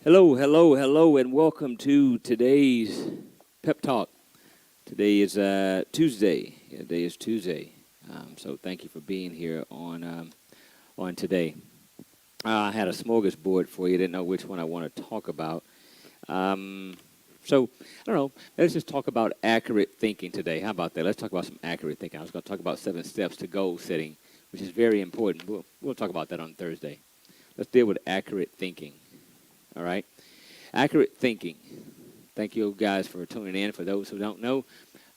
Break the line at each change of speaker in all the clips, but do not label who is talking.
Hello, hello, hello, and welcome to today's Pep Talk. Today is Tuesday. Yeah, today is Tuesday. So thank you for being here on today. I had a smorgasbord for you. Didn't know which one I want to talk about. So I don't know. Let's just talk about accurate thinking today. How about that? Let's talk about some accurate thinking. I was going to talk about 7 steps to goal setting, which is very important. We'll talk about that on Thursday. Let's deal with accurate thinking. All right. Accurate thinking. Thank you guys for tuning in. For those who don't know,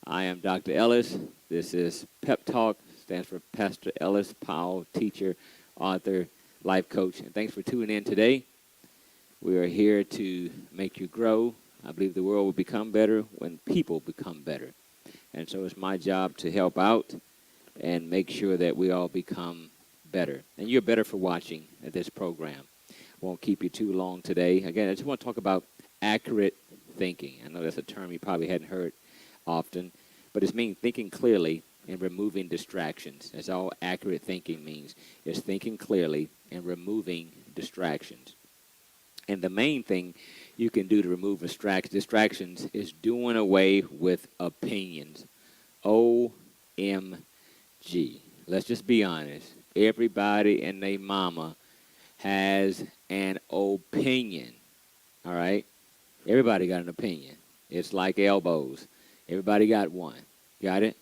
I am Dr. Ellis. This is Pep Talk. Stands for Pastor Ellis Powell, teacher, author, life coach. And thanks for tuning in today. We are here to make you grow. I believe the world will become better when people become better. And so it's my job to help out and make sure that we all become better. And you're better for watching this program. Won't keep you too long today. Again, I just want to talk about accurate thinking. I know that's a term you probably hadn't heard often, but it's mean thinking clearly and removing distractions. That's all accurate thinking means. It's thinking clearly and removing distractions. And the main thing you can do to remove distractions is doing away with opinions. OMG. Let's just be honest. Everybody and their mama has an opinion, all right? Everybody got an opinion. It's like elbows. Everybody got one. Got it?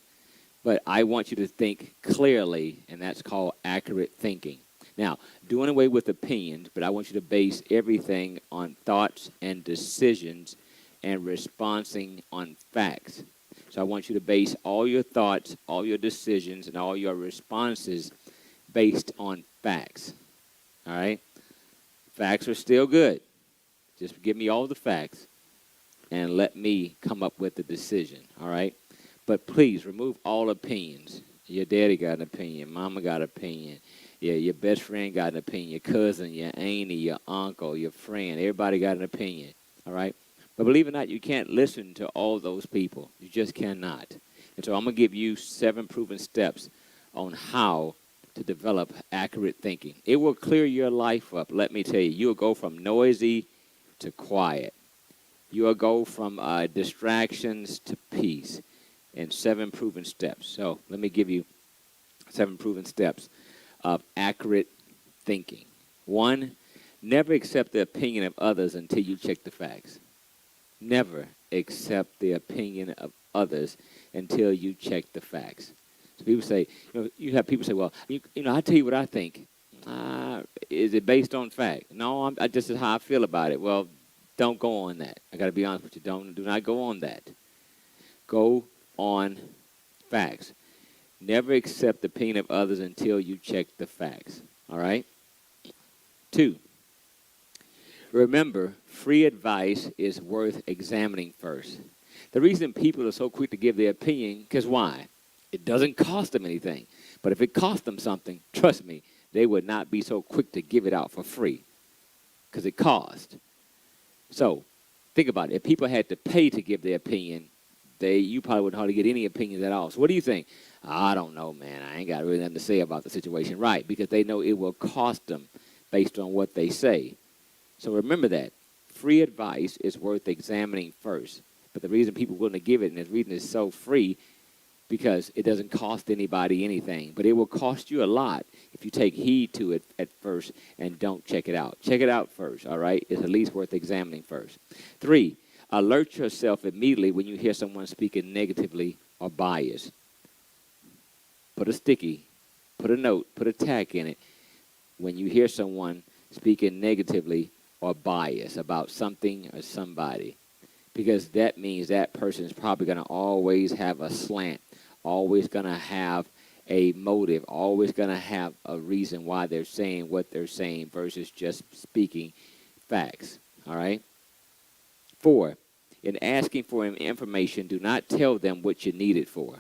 But I want you to think clearly, and that's called accurate thinking. Now, doing away with opinions, but I want you to base everything on thoughts and decisions and responding on facts. So I want you to base all your thoughts, all your decisions, and all your responses based on facts. All right? Facts are still good. Just give me all the facts and let me come up with the decision. All right? But please remove all opinions. Your daddy got an opinion. Mama got an opinion. Yeah, your best friend got an opinion. Your cousin, your auntie, your uncle, your friend. Everybody got an opinion. All right? But believe it or not, you can't listen to all those people. You just cannot. And so I'm going to give you 7 proven steps on how to develop accurate thinking. It will clear your life up. Let me tell you, you'll go from noisy to quiet. You'll go from distractions to peace in 7 proven steps. So let me give you 7 proven steps of accurate thinking. 1, never accept the opinion of others until you check the facts. Never accept the opinion of others until you check the facts. So people say, you have people say, well, I tell you what I think. Is it based on fact? No, I just is how I feel about it. Well, don't go on that. I got to be honest with you. Do not go on that. Go on facts. Never accept the opinion of others until you check the facts. All right? 2, remember, free advice is worth examining first. The reason people are so quick to give their opinion, because why? It doesn't cost them anything. But if it cost them something, trust me, they would not be so quick to give it out for free because it cost. So think about it. If people had to pay to give their opinion, you probably wouldn't hardly get any opinions at all. So what do you think? I don't know, man. I ain't got really nothing to say about the situation. Right, because they know it will cost them based on what they say. So remember that. Free advice is worth examining first. But the reason people are willing to give it, and the reason it's so free, because it doesn't cost anybody anything. But it will cost you a lot if you take heed to it at first and don't check it out. Check it out first, all right? It's at least worth examining first. 3, alert yourself immediately when you hear someone speaking negatively or biased. Put a sticky, put a note, put a tag in it when you hear someone speaking negatively or biased about something or somebody. Because that means that person is probably going to always have a slant, always going to have a motive, always going to have a reason why they're saying what they're saying versus just speaking facts, all right? 4, in asking for information, do not tell them what you need it for.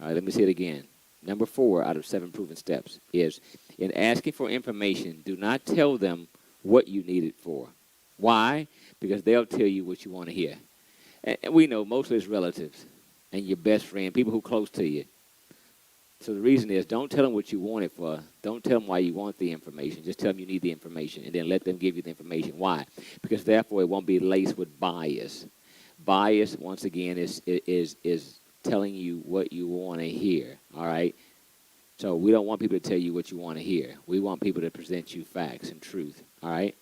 All right, let me say it again. Number 4 out of 7 proven steps is, in asking for information, do not tell them what you need it for. Why? Because they'll tell you what you want to hear. And we know mostly it's relatives and your best friend, people who are close to you. So the reason is, don't tell them what you want it for. Don't tell them why you want the information. Just tell them you need the information, and then let them give you the information. Why? Because therefore it won't be laced with bias. Bias, once again, is telling you what you want to hear. All right. So we don't want people to tell you what you want to hear. We want people to present you facts and truth. All right.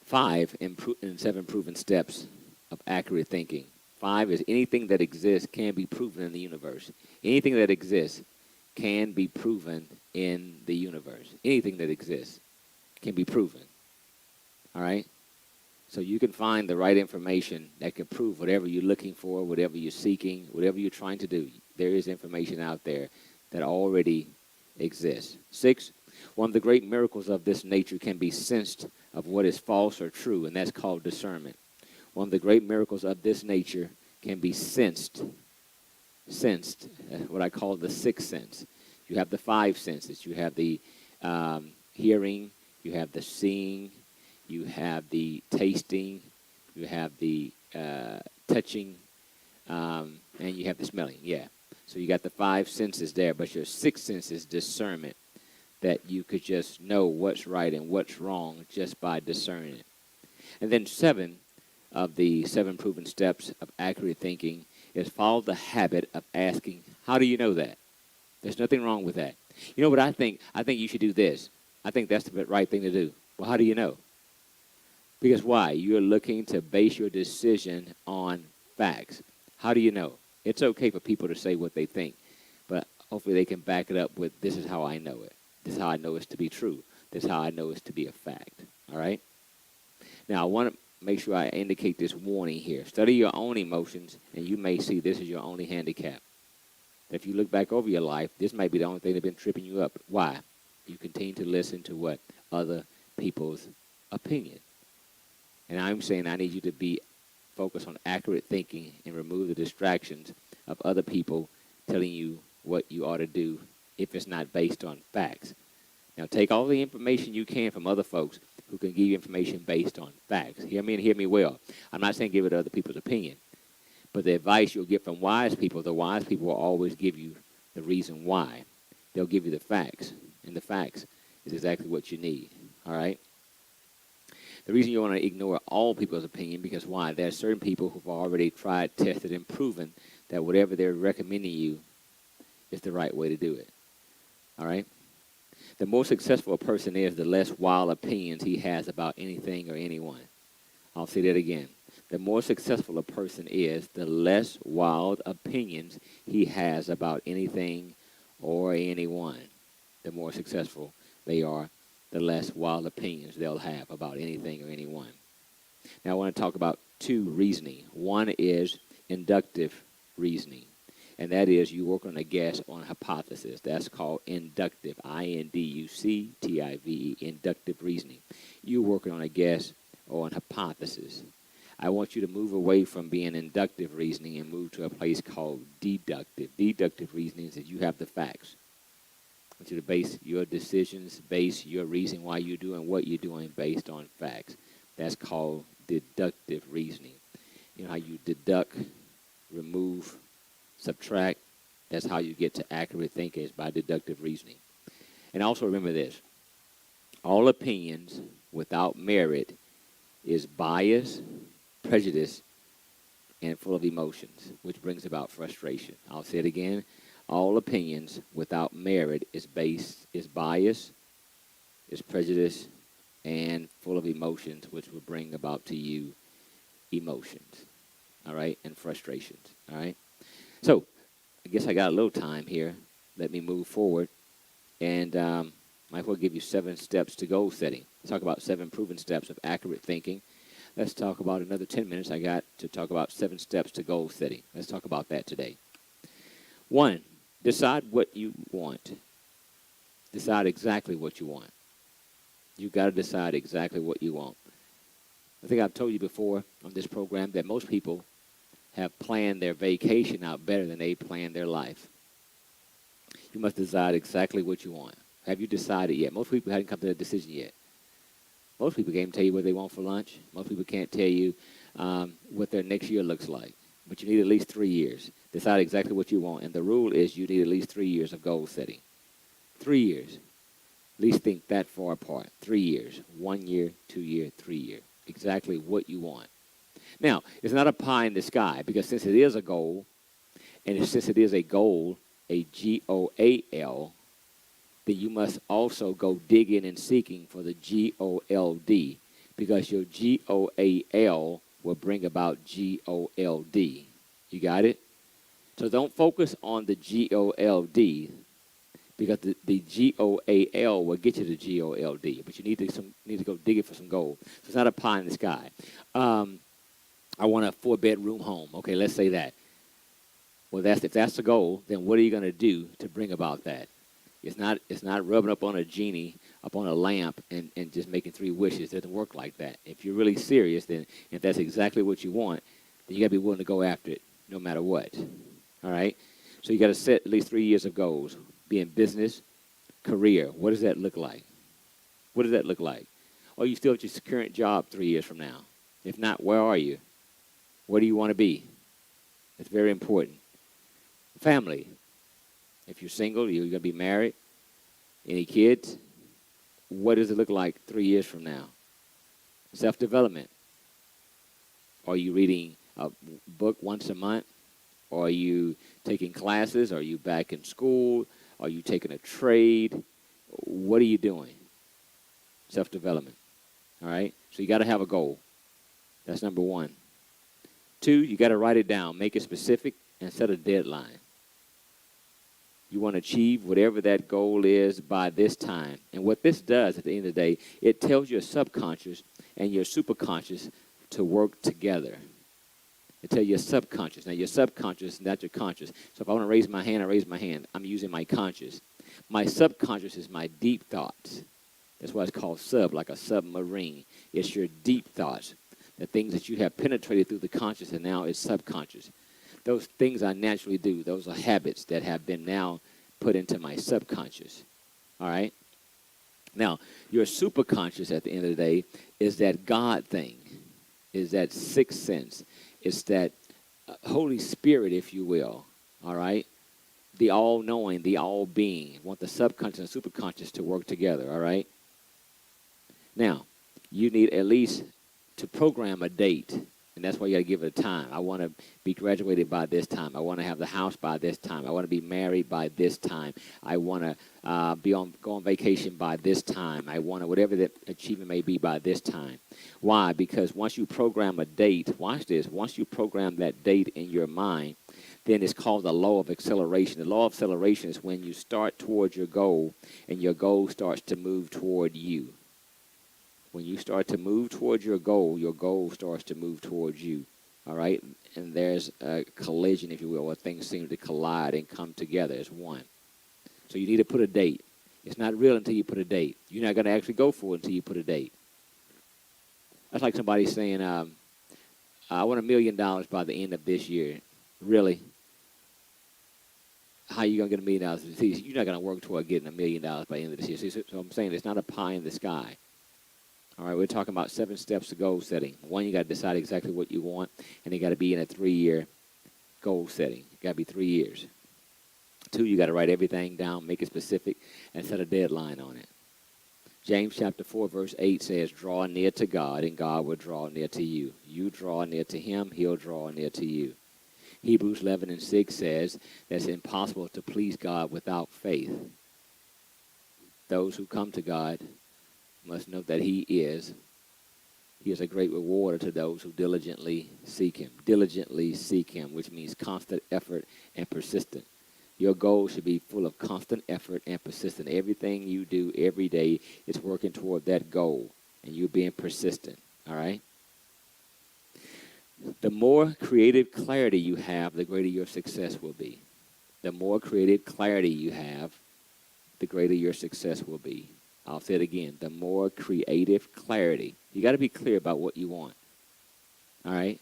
5 and 7 proven steps of accurate thinking. 5 is anything that exists can be proven in the universe. Anything that exists can be proven in the universe. Anything that exists can be proven. All right? So you can find the right information that can prove whatever you're looking for, whatever you're seeking, whatever you're trying to do. There is information out there that already exists. 6, one of the great miracles of this nature can be sensed of what is false or true, and that's called discernment. One of the great miracles of this nature can be sensed, what I call the sixth sense. You have the 5 senses. You have the hearing, you have the seeing, you have the tasting, you have the touching, and you have the smelling, yeah. So you got the 5 senses there, but your 6th sense is discernment, that you could just know what's right and what's wrong just by discerning it. And then 7 of the 7 proven steps of accurate thinking is follow the habit of asking, how do you know that? There's nothing wrong with that. You know what I think? I think you should do this. I think that's the right thing to do. Well, how do you know? Because why? You're looking to base your decision on facts. How do you know? It's okay for people to say what they think, but hopefully they can back it up with, this is how I know it. This is how I know it's to be true. This is how I know it's to be a fact. All right? Now, I want to make sure I indicate this warning here. Study your own emotions, and you may see this is your only handicap. If you look back over your life, this might be the only thing that's been tripping you up. Why? You continue to listen to what? Other people's opinion. And I'm saying I need you to be focused on accurate thinking and remove the distractions of other people telling you what you ought to do if it's not based on facts. Now, take all the information you can from other folks who can give you information based on facts. Hear me and hear me well. I'm not saying give it to other people's opinion, but the advice you'll get from wise people, the wise people will always give you the reason why. They'll give you the facts, and the facts is exactly what you need, all right? The reason you want to ignore all people's opinion, because why? There are certain people who've already tried, tested, and proven that whatever they're recommending you is the right way to do it, all right? The more successful a person is, the less wild opinions he has about anything or anyone. I'll say that again. The more successful a person is, the less wild opinions he has about anything or anyone. The more successful they are, the less wild opinions they'll have about anything or anyone. Now I want to talk about 2 reasoning. One is inductive reasoning. And that is you work on a guess on a hypothesis. That's called inductive, I-N-D-U-C-T-I-V-E, inductive reasoning. You're working on a guess or an hypothesis. I want you to move away from being inductive reasoning and move to a place called deductive. Deductive reasoning is that you have the facts. I want you to base your decisions, base your reason why you're doing what you're doing based on facts. That's called deductive reasoning. You know how you deduct, remove, subtract? That's how you get to accurate thinking, is by deductive reasoning. And also remember this. All opinions without merit is bias, prejudice, and full of emotions, which brings about frustration. I'll say it again. All opinions without merit is bias, is prejudice, and full of emotions, which will bring about to you emotions, all right, and frustrations, all right? So I guess I got a little time here. Let me move forward, and might as well give you 7 steps to goal setting. Let's talk about 7 proven steps of accurate thinking. Let's talk about another 10 minutes I got to talk about 7 steps to goal setting. Let's talk about that today. 1, decide what you want. Decide exactly what you want. You've got to decide exactly what you want. I think I've told you before on this program that most people have planned their vacation out better than they planned their life. You must decide exactly what you want. Have you decided yet? Most people haven't come to a decision yet. Most people can't tell you what they want for lunch. Most people can't tell you what their next year looks like. But you need at least 3 years. Decide exactly what you want. And the rule is you need at least 3 years of goal setting. 3 years. At least think that far apart. 3 years. 1 year, 2 year, 3 year. Exactly what you want. Now, it's not a pie in the sky, because since it is a goal, and since it is a goal, a GOAL, then you must also go digging and seeking for the GOLD, because your GOAL will bring about GOLD. You got it? So don't focus on the GOLD, because the GOAL will get you the GOLD, but you need to go digging for some gold. So it's not a pie in the sky. I want a 4-bedroom home. Okay, let's say that. Well, if that's the goal, then what are you going to do to bring about that? It's not rubbing up on a genie, up on a lamp, and just making 3 wishes. It doesn't work like that. If you're really serious, then if that's exactly what you want, then you got to be willing to go after it no matter what. All right? So you got to set at least 3 years of goals. Be in business, career. What does that look like? What does that look like? Are you still at your current job 3 years from now? If not, where are you? Where do you want to be? It's very important. Family. If you're single, you're going to be married. Any kids? What does it look like 3 years from now? Self-development. Are you reading a book once a month? Are you taking classes? Are you back in school? Are you taking a trade? What are you doing? Self-development. All right? So you got to have a goal. That's number 1. 2, you got to write it down. Make it specific and set a deadline. You want to achieve whatever that goal is by this time. And what this does at the end of the day, it tells your subconscious and your superconscious to work together. It tells your subconscious. Now, your subconscious is not your conscious. So if I want to raise my hand, I raise my hand. I'm using my conscious. My subconscious is my deep thoughts. That's why it's called sub, like a submarine. It's your deep thoughts, the things that you have penetrated through the conscious, and now it's subconscious. Those things I naturally do, those are habits that have been now put into my subconscious. All right? Now, your superconscious at the end of the day is that God thing, is that sixth sense. It's that Holy Spirit, if you will. All right? The all-knowing, the all-being. Want the subconscious and superconscious to work together. All right? Now, you need at least to program a date. And that's why you got to give it a time. I want to be graduated by this time. I want to have the house by this time. I want to be married by this time. I want to go on vacation by this time. I want to, whatever that achievement may be, by this time. Why? Because once you program a date, watch this, once you program that date in your mind, then it's called the law of acceleration. The law of acceleration is when you start towards your goal and your goal starts to move toward you. When you start to move towards your goal starts to move towards you, all right? And there's a collision, if you will, where things seem to collide and come together as one. So you need to put a date. It's not real until you put a date. You're not going to actually go for it until you put a date. That's like somebody saying, I want $1 million by the end of this year. Really? How are you going to get $1 million? See, you're not going to work toward getting $1 million by the end of this year. See, so I'm saying it's not a pie in the sky. All right, we're talking about 7 steps to goal setting. 1, you got to decide exactly what you want, and you got to be in a 3-year goal setting. You got to be 3 years. 2, you got to write everything down, make it specific, and set a deadline on it. James chapter 4, verse 8 says, draw near to God, and God will draw near to you. You draw near to him, he'll draw near to you. Hebrews 11:6 says that it's impossible to please God without faith. Those who come to God must know that he is a great rewarder to those who diligently seek him. Diligently seek him, which means constant effort and persistent. Your goal should be full of constant effort and persistent. Everything you do every day is working toward that goal, and you're being persistent, all right? The more creative clarity you have, the greater your success will be. The more creative clarity you have, the greater your success will be. I'll say it again. The more creative clarity. You got to be clear about what you want. All right?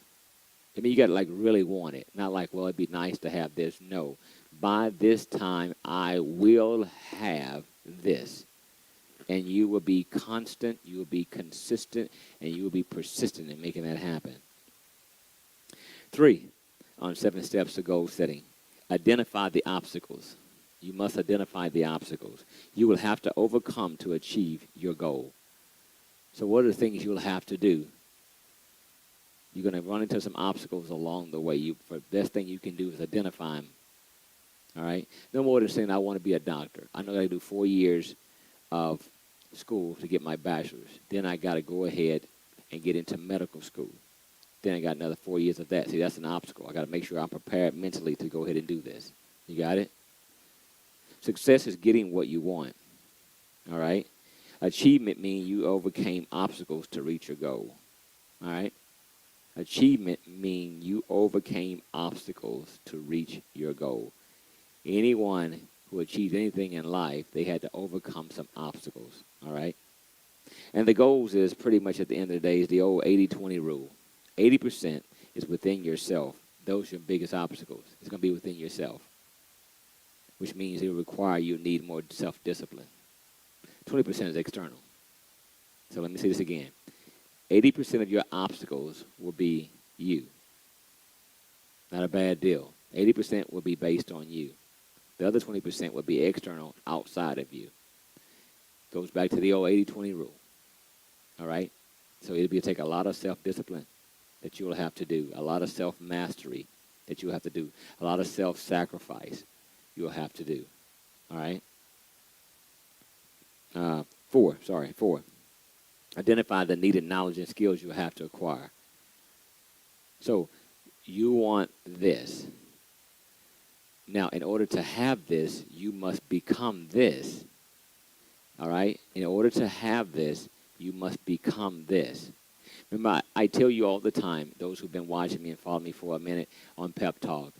I mean, you got to, like, really want it. Not like, well, it'd be nice to have this. No. By this time, I will have this. And you will be constant, you will be consistent, and you will be persistent in making that happen. 3, on 7 steps to goal setting. Identify the obstacles. You must identify the obstacles you will have to overcome to achieve your goal. So what are the things you'll have to do? You're going to run into some obstacles along the way. The best thing you can do is identify them. All right? No more than saying, I want to be a doctor. I know I got to do 4 years of school to get my bachelor's. Then I got to go ahead and get into medical school. Then I got another 4 years of that. See, that's an obstacle. I got to make sure I'm prepared mentally to go ahead and do this. You got it? Success is getting what you want. All right? Achievement means you overcame obstacles to reach your goal. All right? Achievement means you overcame obstacles to reach your goal. Anyone who achieved anything in life, they had to overcome some obstacles. All right? And the goals is pretty much at the end of the day is the old 80-20 rule. 80% is within yourself. Those are your biggest obstacles. It's going to be within yourself, which means it will require you need more self-discipline. 20% is external. So let me say this again. 80% of your obstacles will be you. Not a bad deal. 80% will be based on you. The other 20% will be external, outside of you. Goes back to the old 80-20 rule. All right? So it'll take a lot of self-discipline that you will have to do, a lot of self-mastery that you will have to do, a lot of self-sacrifice you will have to do. All right? 4. Identify the needed knowledge and skills you have to acquire. So you want this. Now, in order to have this, you must become this. All right? In order to have this, you must become this. Remember, I tell you all the time, those who've been watching me and following me for a minute on PepTalk,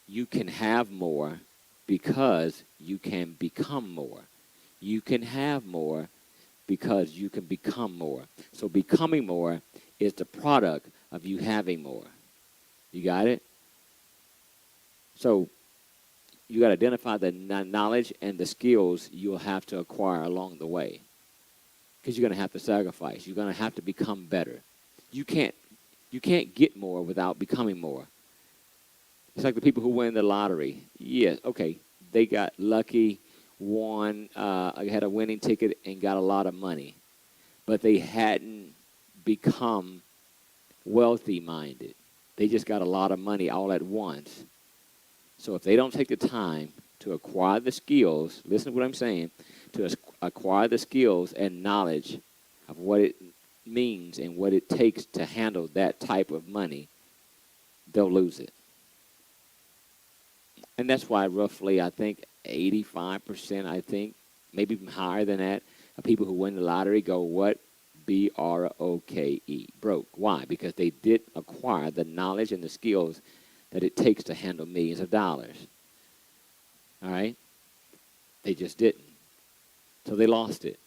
you can have more because you can become more. You can have more because you can become more. So becoming more is the product of you having more. You got it? So you got to identify the knowledge and the skills you'll have to acquire along the way, because you're going to have to sacrifice. You're going to have to become better. You can't get more without becoming more. It's like the people who win the lottery. Yes, okay, they got lucky, won, had a winning ticket and got a lot of money, but they hadn't become wealthy-minded. They just got a lot of money all at once. So if they don't take the time to acquire the skills, listen to what I'm saying, to acquire the skills and knowledge of what it means and what it takes to handle that type of money, they'll lose it. And that's why roughly, I think, 85%, I think, maybe even higher than that, of people who win the lottery go, what? B-R-O-K-E, broke. Why? Because they did acquire the knowledge and the skills that it takes to handle millions of dollars. All right? They just didn't. So they lost it.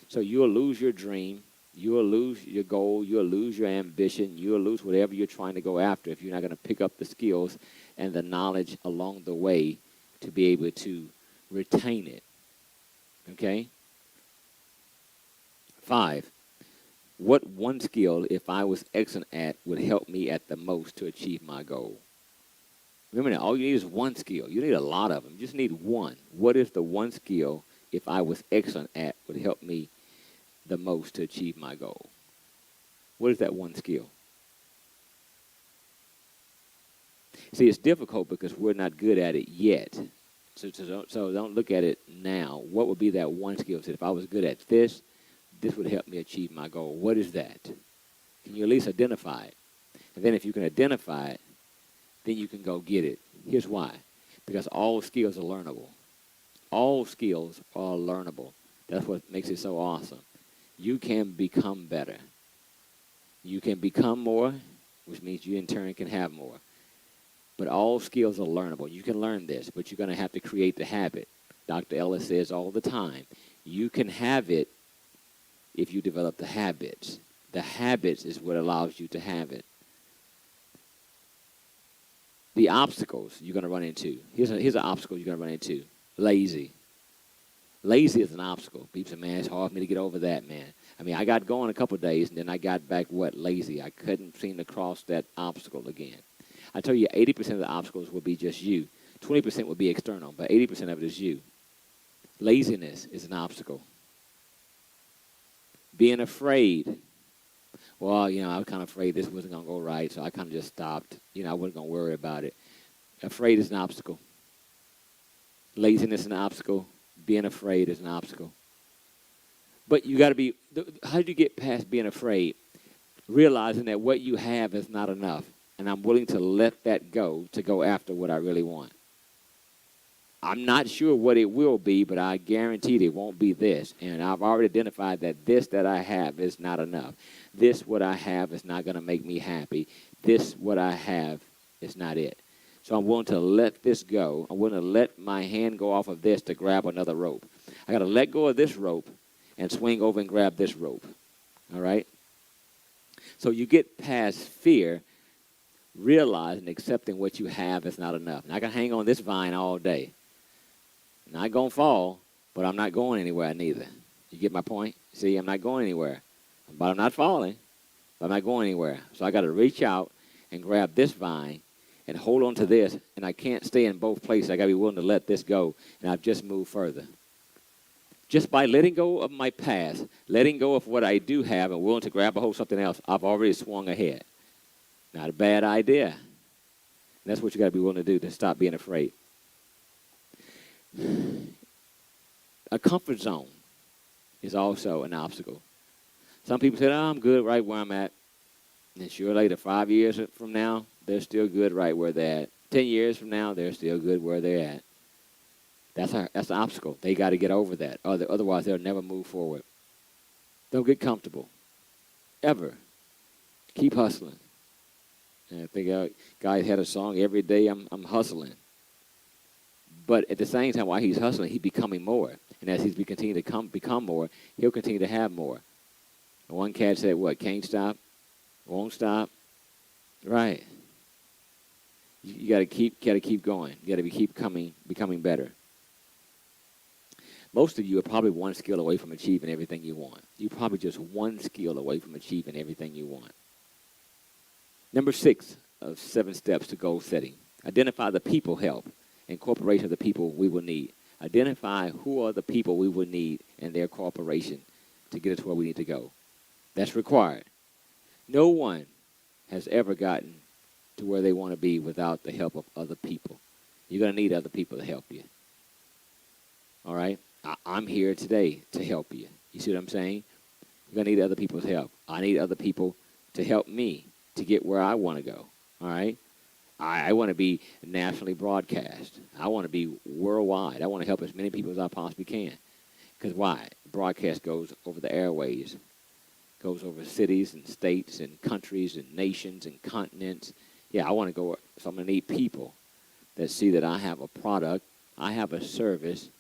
So you'll lose your dream. You'll lose your goal. You'll lose your ambition. You'll lose whatever you're trying to go after if you're not going to pick up the skills and the knowledge along the way to be able to retain it. Okay? 5. What one skill, if I was excellent at, would help me at the most to achieve my goal? Remember now, all you need is one skill. You need a lot of them. You just need one. What is the one skill, if I was excellent at, would help me the most to achieve my goal? What is that one skill? See, it's difficult because we're not good at it yet. So don't look at it now. What would be that one skill? So if I was good at this would help me achieve my goal. What is that? Can you at least identify it? And then if you can identify it, then you can go get it. Here's why. Because all skills are learnable. All skills are learnable. That's what makes it so awesome. You can become better. You can become more, which means you in turn can have more. But all skills are learnable. You can learn this, but you're going to have to create the habit. Dr. Ellis says all the time, you can have it if you develop the habits. The habits is what allows you to have it. The obstacles you're going to run into. Here's an obstacle you're going to run into. Lazy. Lazy is an obstacle. People say, man, it's hard for me to get over that, man. I mean, I got going a couple of days, and then I got back, lazy. I couldn't seem to cross that obstacle again. I told you 80% of the obstacles will be just you. 20% will be external, but 80% of it is you. Laziness is an obstacle. Being afraid. Well, I was kind of afraid this wasn't going to go right, so I kind of just stopped. I wasn't going to worry about it. Afraid is an obstacle. Laziness is an obstacle. Being afraid is an obstacle. But you got to be, how do you get past being afraid? Realizing that what you have is not enough, and I'm willing to let that go to go after what I really want. I'm not sure what it will be, but I guarantee it won't be this. And I've already identified that this that I have is not enough. This, what I have, is not going to make me happy. This, what I have, is not it. So I'm willing to let this go. I'm willing to let my hand go off of this to grab another rope. I got to let go of this rope and swing over and grab this rope. All right? So you get past fear, realizing, accepting what you have is not enough. And I can hang on this vine all day. Not going to fall, but I'm not going anywhere neither. You get my point? See, I'm not going anywhere. But I'm not falling, but I'm not going anywhere. So I got to reach out and grab this vine and hold on to this, and I can't stay in both places. I got to be willing to let this go, and I've just moved further. Just by letting go of my past, letting go of what I do have, and willing to grab a hold of something else, I've already swung ahead. Not a bad idea. And that's what you got to be willing to do to stop being afraid. A comfort zone is also an obstacle. Some people say, I'm good right where I'm at. And sure later, 5 years from now, they're still good right where they're at. 10 years from now, they're still good where they're at. That's an obstacle. They got to get over that. Otherwise, they'll never move forward. Don't get comfortable. Ever. Keep hustling. And I think guy had a song, every day I'm hustling. But at the same time, while he's hustling, he's becoming more. And as he's continuing to become more, he'll continue to have more. And one cat said, what, can't stop, won't stop? Right. You got to keep going. You got to keep becoming better. Most of you are probably one skill away from achieving everything you want. You're probably just one skill away from achieving everything you want. Number 6 of 7 steps to goal setting. Identify the people help. Incorporation of the people we will need. Identify who are the people we will need and their cooperation to get us where we need to go. That's required. No one has ever gotten to where they want to be without the help of other people. You're going to need other people to help you. All right? I'm here today to help you. You see what I'm saying? You're going to need other people's help. I need other people to help me to get where I want to go. All right? I want to be nationally broadcast. I want to be worldwide. I want to help as many people as I possibly can. Because why? Broadcast goes over the airways, goes over cities and states and countries and nations and continents. Yeah, I want to go, so I'm going to need people that see that I have a product, I have a service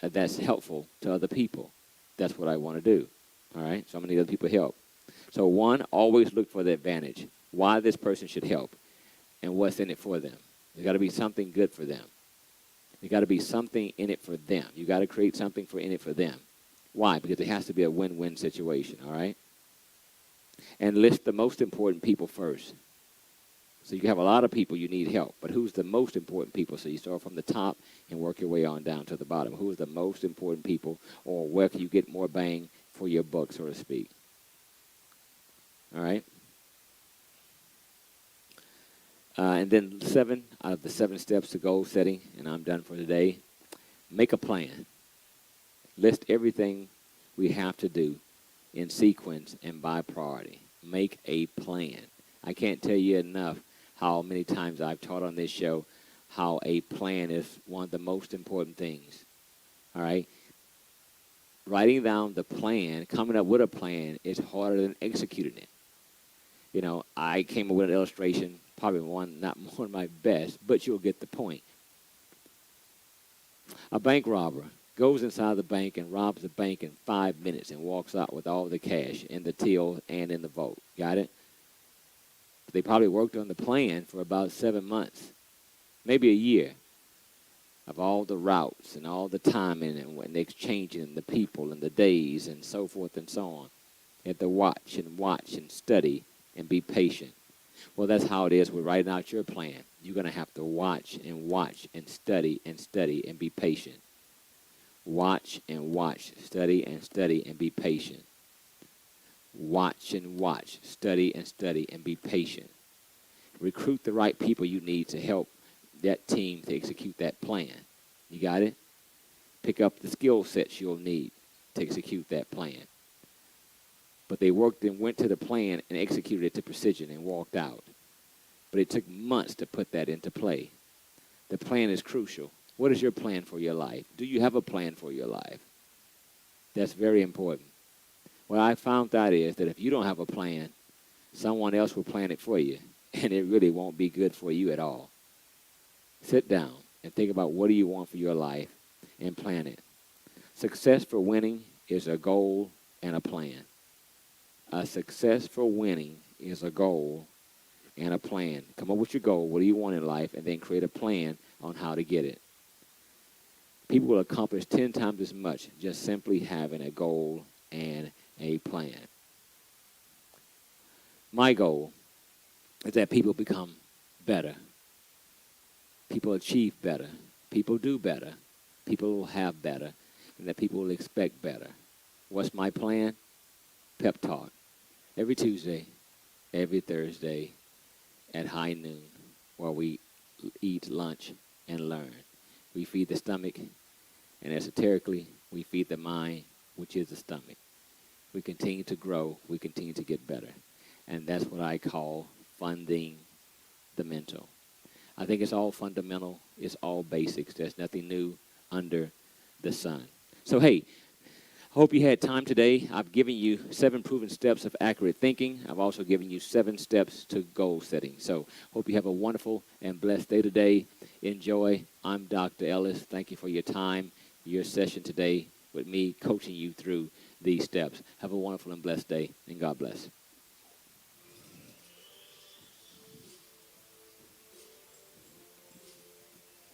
that's helpful to other people. That's what I want to do. All right? So I'm going to need other people help. So 1, always look for the advantage. Why this person should help. And what's in it for them. There's got to be something good for them. There's got to be something in it for them. You got to create something in it for them. Why? Because it has to be a win-win situation, all right? And list the most important people first. So you have a lot of people you need help, but who's the most important people? So you start from the top and work your way on down to the bottom. Who's the most important people, or where can you get more bang for your buck, so to speak? All right? And then 7 out of the 7 steps to goal setting, and I'm done for today. Make a plan. List everything we have to do in sequence and by priority. Make a plan. I can't tell you enough how many times I've taught on this show how a plan is one of the most important things. All right? Writing down the plan, coming up with a plan, is harder than executing it. I came up with an illustration, probably not one of my best, but you'll get the point. A bank robber goes inside the bank and robs the bank in 5 minutes and walks out with all the cash in the till and in the vault. Got it? They probably worked on the plan for about 7 months, maybe a year, of all the routes and all the timing and the exchanging, the people and the days and so forth and so on. You have to watch and study and be patient. Well, that's how it is with writing out your plan. You're going to have to watch and study and be patient. Watch and watch, study and be patient. Watch and watch, study and be patient. Recruit the right people you need to help that team to execute that plan. You got it? Pick up the skill sets you'll need to execute that plan. But they worked and went to the plan and executed it to precision and walked out. But it took months to put that into play. The plan is crucial. What is your plan for your life? Do you have a plan for your life? That's very important. What I found out is that if you don't have a plan, someone else will plan it for you, and it really won't be good for you at all. Sit down and think about what do you want for your life and plan it. Success for winning is a goal and a plan. A success for winning is a goal and a plan. Come up with your goal. What do you want in life? And then create a plan on how to get it. People will accomplish 10 times as much just simply having a goal and a plan. My goal is that people become better. People achieve better. People do better. People will have better. And that people will expect better. What's my plan? Pep Talk. Every Tuesday, every Thursday at high noon, where we eat lunch and learn. We feed the stomach, and esoterically, we feed the mind, which is the stomach. We continue to grow. We continue to get better. And that's what I call funding the mental. I think it's all fundamental. It's all basics. There's nothing new under the sun. So, hey, I hope you had time today. I've given you 7 proven steps of accurate thinking. I've also given you 7 steps to goal setting. So, hope you have a wonderful and blessed day today. Enjoy. I'm Dr. Ellis. Thank you for your time, your session today with me, coaching you through these steps. Have a wonderful and blessed day, and God bless.